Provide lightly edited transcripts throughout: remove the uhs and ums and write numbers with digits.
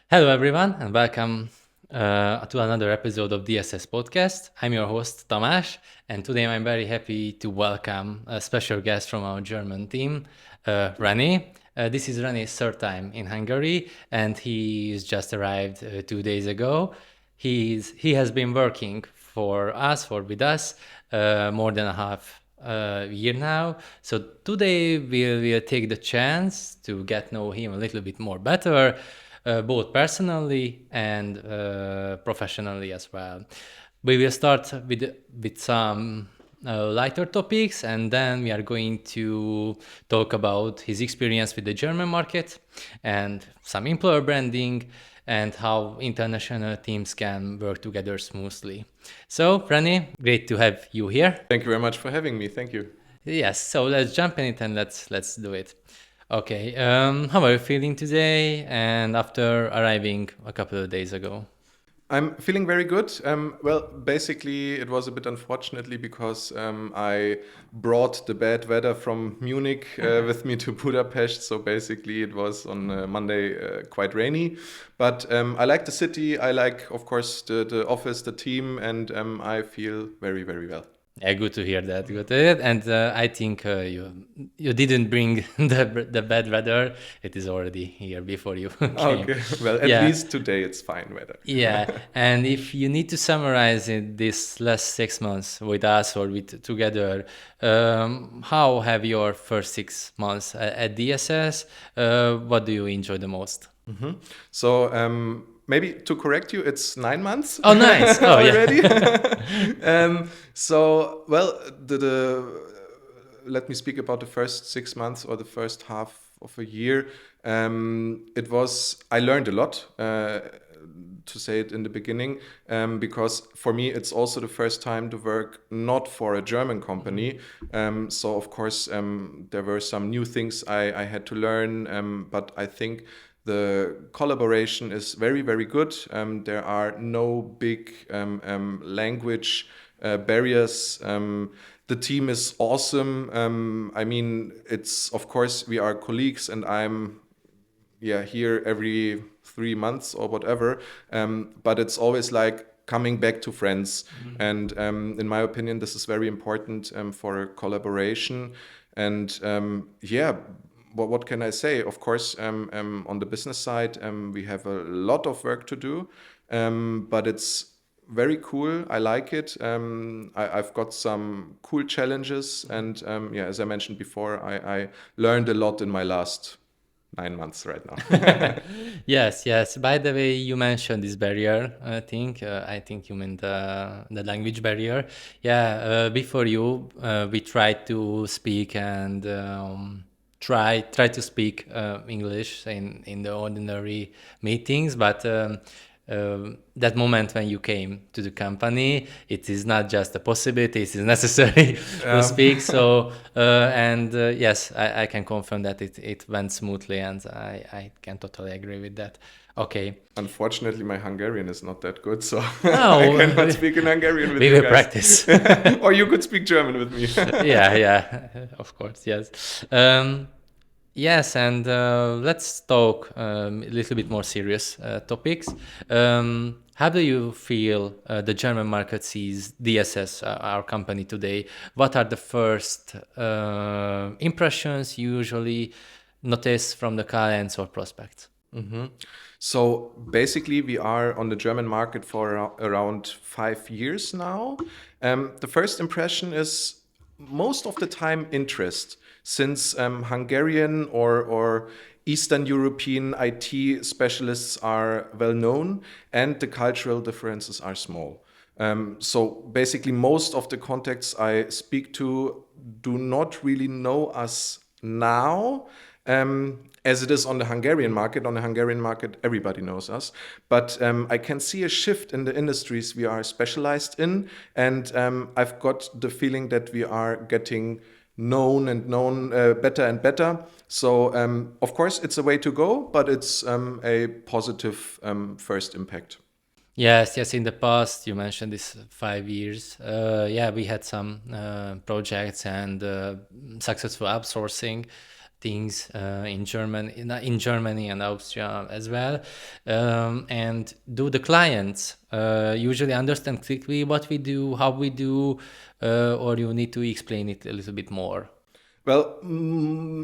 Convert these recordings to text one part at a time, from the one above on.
Hello, everyone, and welcome to another episode of DSS podcast. I'm your host, Tamás, and today I'm very happy to welcome a special guest from our German team, René. This is René's third time in Hungary, and he's just arrived 2 days ago. He has been working with us, more than a half year now. So today we'll take the chance to get know him a little bit more better, both personally and professionally as well. We will start with some lighter topics, and then we are going to talk about his experience with the German market and some employer branding and how international teams can work together smoothly. So, René, great to have you here. Thank you very much for having me. Thank you. Yes, so let's jump in it and let's do it. Okay, how are you feeling today and after arriving a couple of days ago? I'm feeling very good. Well, basically, it was a bit unfortunately because I brought the bad weather from Munich with me to Budapest. So basically, it was on Monday quite rainy. But I like the city. I like, of course, the office, the team, and I feel very, very well. Yeah, good to hear that. Good to hear. And I think you didn't bring the bad weather. It is already here before you came. Okay, well, at Yeah, least today it's fine weather. yeah. And if you need to summarize it, this last 6 months with us or with together, how have your first 6 months at DSS? What do you enjoy the most? So maybe to correct you, it's 9 months Oh, nice. Oh, yeah. already. So well, the let me speak about the first 6 months or the first half of a year. It was I learned a lot. To say it in the beginning, because for me it's also the first time to work not for a German company. So of course there were some new things I had to learn, but I think the collaboration is very, very good. There are no big language barriers. The team is awesome. I mean, it's of course we are colleagues, and I'm here every 3 months or whatever. But it's always like coming back to friends. And in my opinion, this is very important for a collaboration. And what can I say? Of course, on the business side, we have a lot of work to do, but it's very cool. I like it. I've got some cool challenges, and as I mentioned before, I learned a lot in my last 9 months right now. Yes, yes. By the way, you mentioned this barrier. I think you meant the language barrier. Yeah. Before you, we tried to speak and try to speak English in the ordinary meetings, but. That moment when you came to the company, it is not just a possibility; it is necessary to Um, speak. So, yes, I can confirm that it went smoothly, and I can totally agree with that. Okay. Unfortunately, my Hungarian is not that good, so I Oh, cannot speak in Hungarian with we you will guys. practice. Or you could speak German with me. Yeah, yeah, of course, yes. Yes, and let's talk a little bit more serious topics. How do you feel the German market sees DSS, our company today? What are the first impressions you usually notice from the clients or prospects? So basically, we are on the German market for around 5 years now. The first impression is most of the time interest, since Hungarian or Eastern European IT specialists are well known and the cultural differences are small. So basically, most of the contacts I speak to do not really know us now, as it is on the Hungarian market. On the Hungarian market, everybody knows us. But I can see a shift in the industries we are specialized in. And I've got the feeling that we are getting known better and better. So, of course, it's a way to go, but it's a positive first impact. Yes, yes. In the past, you mentioned this 5 years. Yeah, we had some projects and successful outsourcing. things in Germany and Austria as well. And do the clients usually understand quickly what we do, how we do, or you need to explain it a little bit more? Well,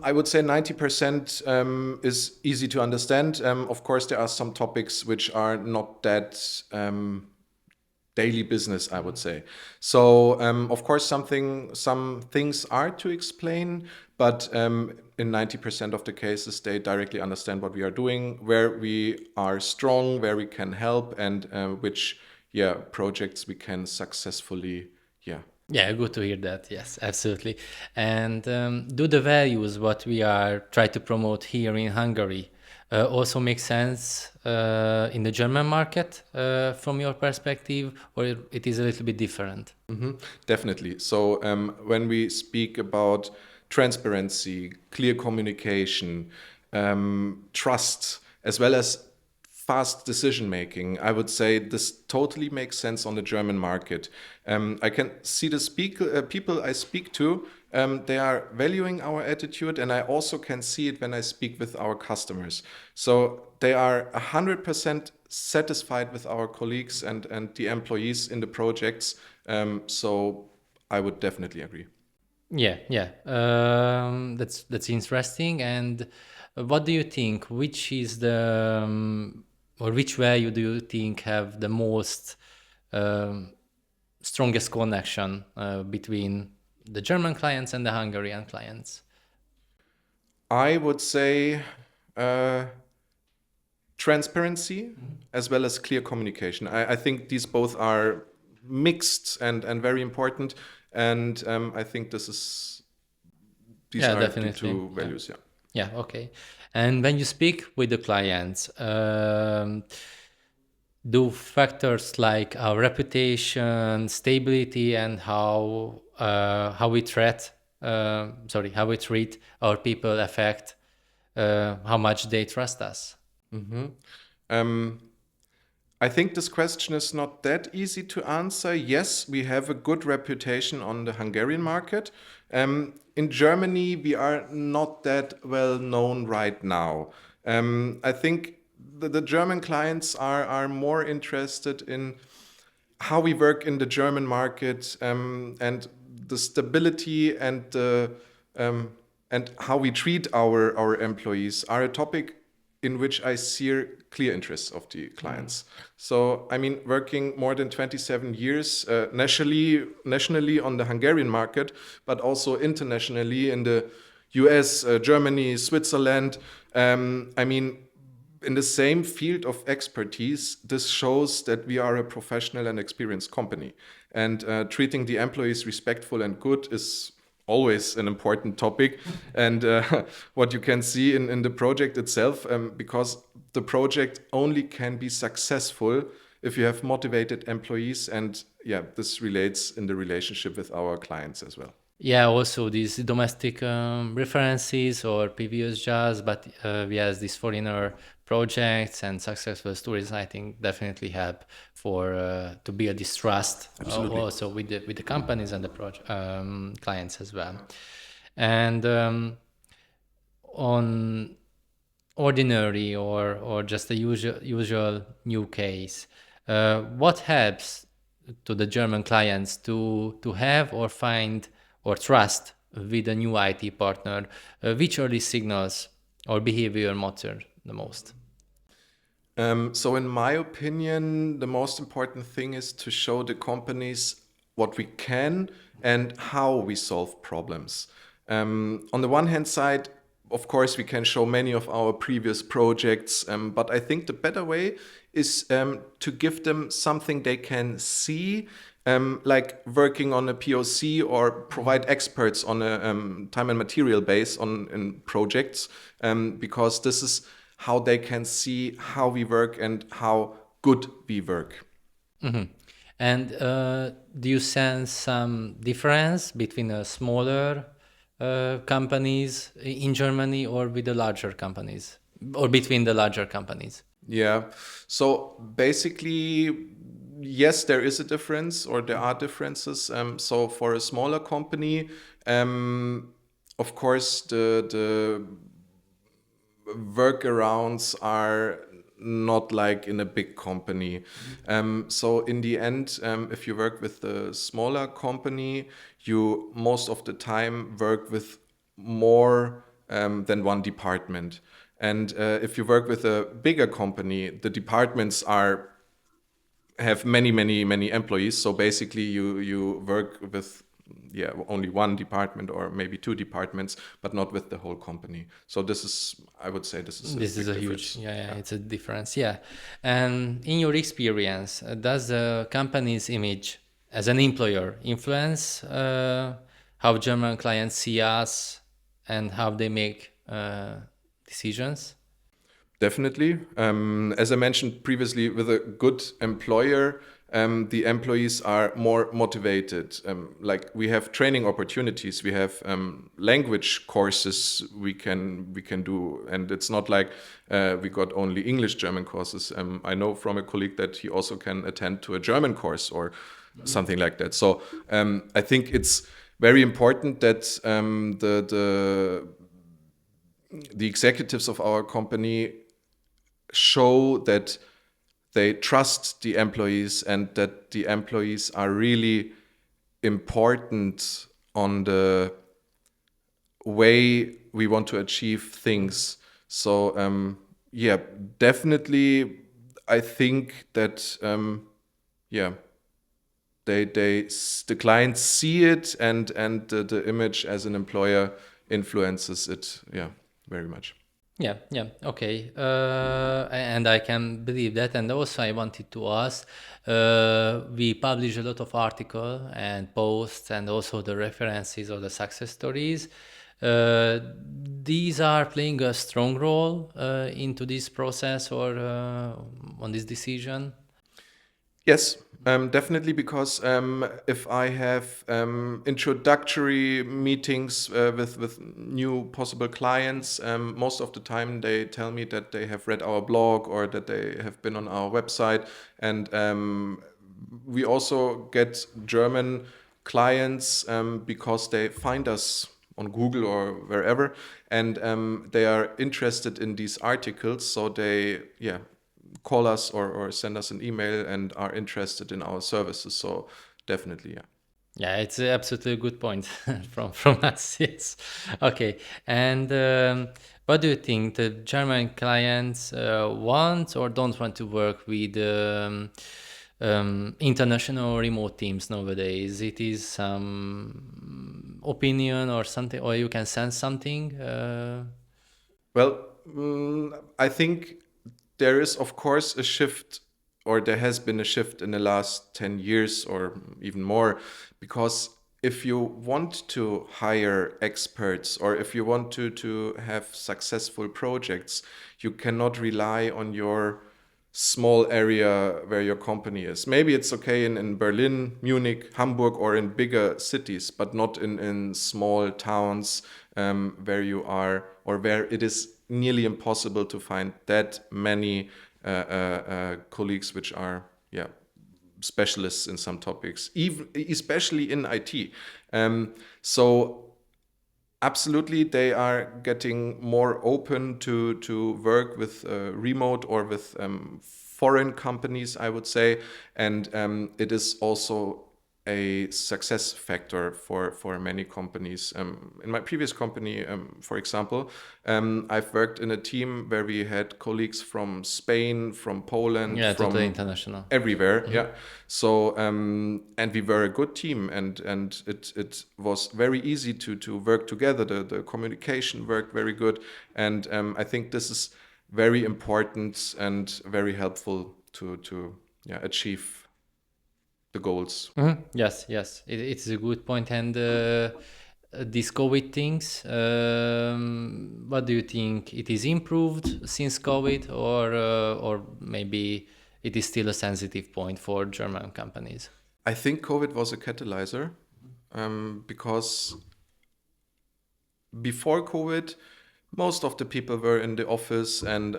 I would say 90% is easy to understand. Of course, there are some topics which are not that daily business, I would say. So, of course, some things are to explain, but in 90% of the cases, they directly understand what we are doing, where we are strong, where we can help, and which projects we can successfully Yeah, good to hear that. Yes, absolutely. And do the values what we are try to promote here in Hungary also make sense in the German market from your perspective, or it is a little bit different? Definitely. So when we speak about transparency, clear communication, trust, as well as fast decision making, I would say this totally makes sense on the German market. I can see the people I speak to, they are valuing our attitude, and I also can see it when I speak with our customers. So they are 100% satisfied with our colleagues and the employees in the projects. So I would definitely agree. Yeah, yeah. That's interesting. And what do you think? Which is the or which value do you think have the most um, strongest connection between the German clients and the Hungarian clients? I would say uh, transparency as well as clear communication. I think these both are mixed and very important. And I think these Yeah, are the definitely. two Yeah. values. Yeah. Yeah, okay. And when you speak with the clients, do factors like our reputation, stability, and how we how we treat our people affect how much they trust us? Um, I think this question is not that easy to answer. Yes, we have a good reputation on the Hungarian market. In Germany, we are not that well known right now. I think the German clients are more interested in how we work in the German market, and the stability and how we treat our employees are a topic in which I see clear interests of the clients. So, I mean, working more than 27 years nationally on the Hungarian market, but also internationally in the US, Germany, Switzerland. I mean, in the same field of expertise, this shows that we are a professional and experienced company. And treating the employees respectful and good is always an important topic. And what you can see in the project itself, because the project only can be successful if you have motivated employees. And yeah, this relates in the relationship with our clients as well. Yeah, also these domestic references or previous jobs, but yes, these foreigner projects and successful stories, I think, definitely help for to build this trust Absolutely. also with the companies and the clients as well. And on ordinary or just a usual new case, what helps to the German clients to have or find or trust with a new IT partner? Which early signals or behavior matter the most? So, in my opinion, the most important thing is to show the companies what we can and how we solve problems. On the one hand side, of course, we can show many of our previous projects, but I think the better way is to give them something they can see, like working on a POC or provide experts on a time and material base on in projects, because this is how they can see how we work and how good we work. And do you sense some difference between smaller companies in Germany or with the larger companies or between the larger companies? Yeah. So basically, yes, there is a difference or there are differences. So for a smaller company, of course, the workarounds are not like in a big company. So in the end, if you work with a smaller company, you most of the time work with more than one department. And if you work with a bigger company, the departments are have many employees. So basically, you work with only one department or maybe two departments, but not with the whole company. So this is, I would say, this is a This is big a huge, difference. it's a difference, yeah. And in your experience, does the company's image as an employer influence how German clients see us and how they make decisions? Definitely. As I mentioned previously, with a good employer, the employees are more motivated. Like we have training opportunities, we have language courses we can do, and it's not like we got only English German courses. I know from a colleague that he also can attend to a German course or something like that. So I think it's very important that the executives of our company show that they trust the employees and that the employees are really important on the way we want to achieve things. So yeah, definitely, I think that yeah, the clients see it, and the image as an employer influences it. Yeah, very much. Yeah, okay. And I can believe that. And also, I wanted to ask, we publish a lot of article and posts, and also the references or the success stories. Uh, these are playing a strong role into this process or on this decision. Yes, definitely, because if I have introductory meetings with new possible clients, most of the time they tell me that they have read our blog or that they have been on our website, and we also get German clients because they find us on Google or wherever, and they are interested in these articles, so they call us or send us an email and are interested in our services. So definitely, yeah. Yeah, it's absolutely a good point from us. Yes. Okay. And what do you think the German clients want or don't want to work with international remote teams nowadays? It is some opinion or something, or you can sense something. Well, I think there is, of course, a shift, or there has been a shift in the last 10 years or even more, because if you want to hire experts or if you want to have successful projects, you cannot rely on your small area where your company is. Maybe it's okay in Berlin, Munich, Hamburg, or in bigger cities, but not in small towns where you are or where it is nearly impossible to find that many colleagues which are specialists in some topics, even especially in IT. So absolutely, they are getting more open to work with remote or with foreign companies, I would say, and it is also a success factor for many companies. In my previous company, for example, I've worked in a team where we had colleagues from Spain, from Poland, Yeah, totally from international. everywhere. Yeah. So and we were a good team, and it was very easy to work together. The communication worked very good, and I think this is very important and very helpful to achieve the goals. Yes, yes, it's a good point. And these COVID things, what do you think? It is improved since COVID, or maybe it is still a sensitive point for German companies? I think COVID was a catalyzer because before COVID, most of the people were in the office and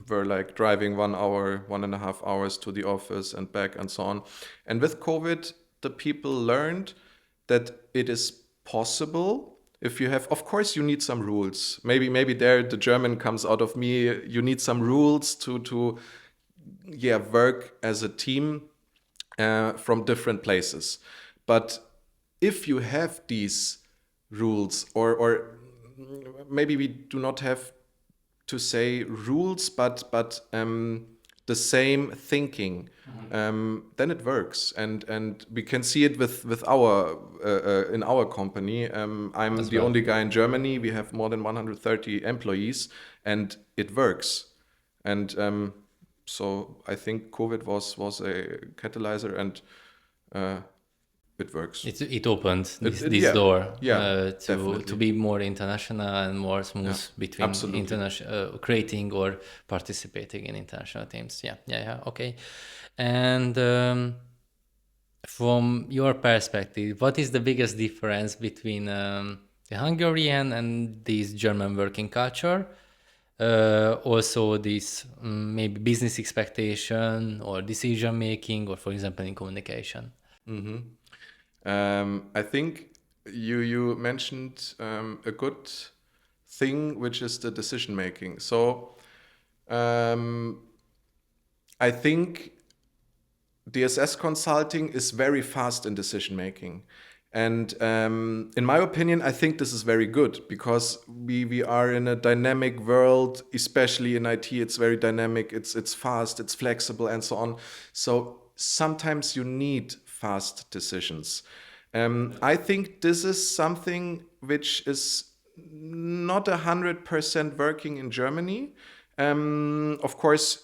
were like driving 1 hour, 1.5 hours to the office and back and so on. And with COVID, the people learned that it is possible if you have, of course, you need some rules. Maybe there the German comes out of me. You need some rules to work as a team from different places. But if you have these rules, or maybe we do not have to say rules, but the same thinking, then it works, and we can see it with our in our company. I'm As the well. only guy in Germany. We have more than 130 employees, and it works. And so I think COVID was a catalyzer, and it works. It opened this, It- this yeah, door yeah, to definitely. be more international and more smooth Yeah, between absolutely. creating or participating in international teams. Yeah. Okay. And from your perspective, what is the biggest difference between the Hungarian and this German working culture? Also, this maybe business expectation or decision making, or for example, in communication. I think you mentioned a good thing, which is the decision making. So I think DSS consulting is very fast in decision making. And in my opinion, I think this is very good because we are in a dynamic world, especially in IT. It's very dynamic, it's fast, it's flexible, and so on. So sometimes you need fast decisions. I think this is something which is not 100% working in Germany. Of course,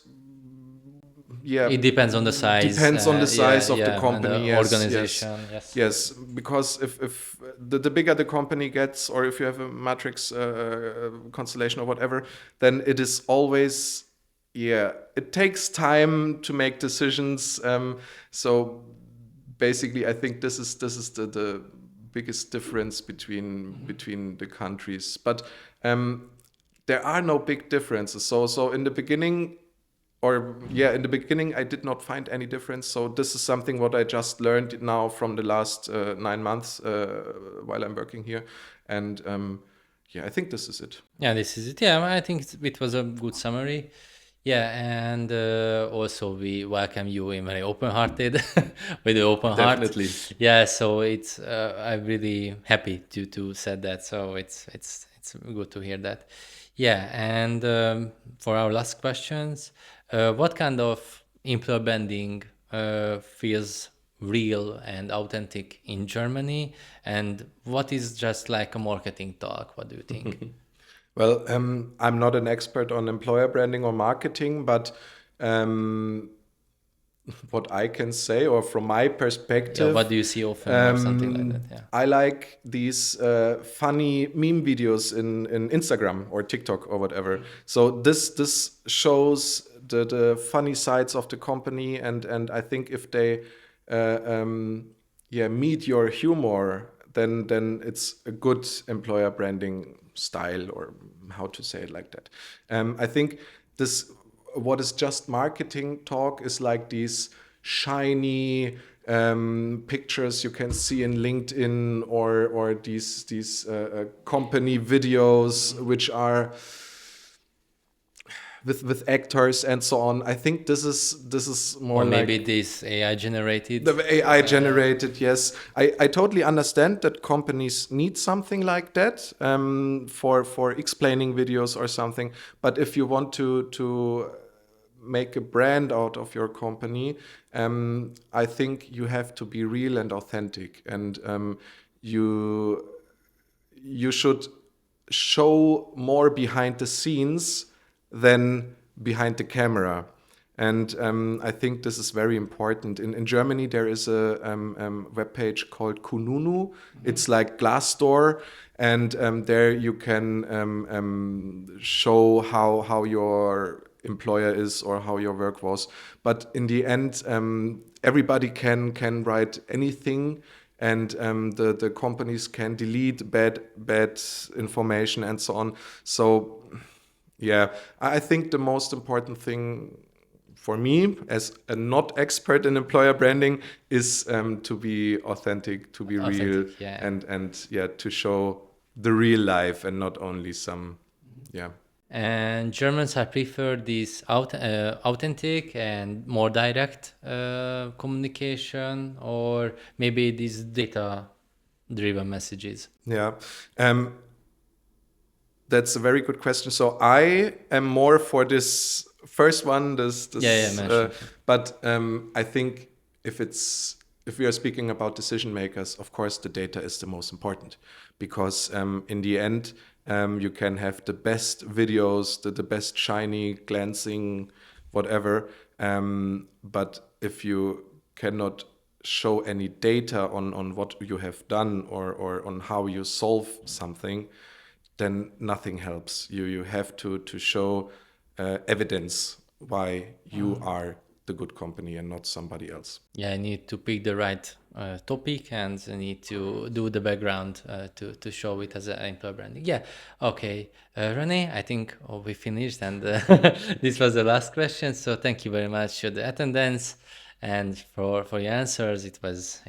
yeah, It depends on the size, depends on the size of the and the company. Yes. organization. Yes. Yes, because if the bigger the company gets, or if you have a matrix constellation or whatever, then it is always, it takes time to make decisions. So basically, I think this is the biggest difference between the countries. But there are no big differences. So in the beginning, in the beginning, I did not find any difference. So this is something what I just learned now from the last 9 months while I'm working here, and I think this is it. Yeah, this is it. Yeah, I think it was a good summary. Yeah, and also we welcome you in very open-hearted, with an open heart. Definitely. Yeah, so it's I'm really happy to said that. So it's good to hear that. Yeah, and for our last questions, what kind of employer branding feels real and authentic in Germany, and what is just like a marketing talk? What do you think? Well, I'm not an expert on employer branding or marketing, but what I can say, or from my Yeah, perspective, what do you see often or something like that? Yeah. I like these funny meme videos in Instagram or TikTok or whatever. So this shows the funny sides of the company, and I think if they meet your humor, then it's a good employer branding style, or how to say it like that. I think this, what is just marketing talk, is like these shiny pictures you can see in LinkedIn, or these company videos which are with actors and so on. I think this is more Or like maybe this AI generated. the AI generated. Yes, I totally understand that companies need something like that for explaining videos or something. But if you want to make a brand out of your company, I think you have to be real and authentic, and you should show more behind the scenes than behind the camera. And I think this is very important. In Germany, there is a webpage called Kununu. It's like Glassdoor, and there you can show how your employer is, or how your work was. But in the end, everybody can write anything, and the companies can delete bad information and so on. So yeah, I think the most important thing for me, as a not expert in employer branding, is to be authentic, to be real, Authentic, yeah. and to show the real life and not only some, yeah. And Germans have preferred this authentic and more direct communication, or maybe these data-driven messages. Yeah. That's a very good question. So I am more for this first one, Yeah, mentioned. but I think if we are speaking about decision makers, of course the data is the most important, because in the end you can have the best videos, the best shiny, glancing, whatever, but if you cannot show any data on what you have done or on how you solve something, then nothing helps. You have to show evidence why you are the good company and not somebody else. Yeah, I need to pick the right topic, and I need to do the background to show it as an employer branding. Yeah, okay. René, I think we finished, and this was the last question. So thank you very much for the attendance and for your answers. It was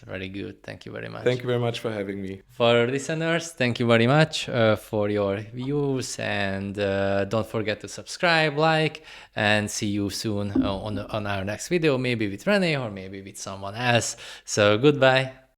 very good. Thank you very much. Thank you very much for having me. For listeners, thank you very much for your views, and don't forget to subscribe, like, and see you soon on our next video, maybe with René or maybe with someone else. So goodbye.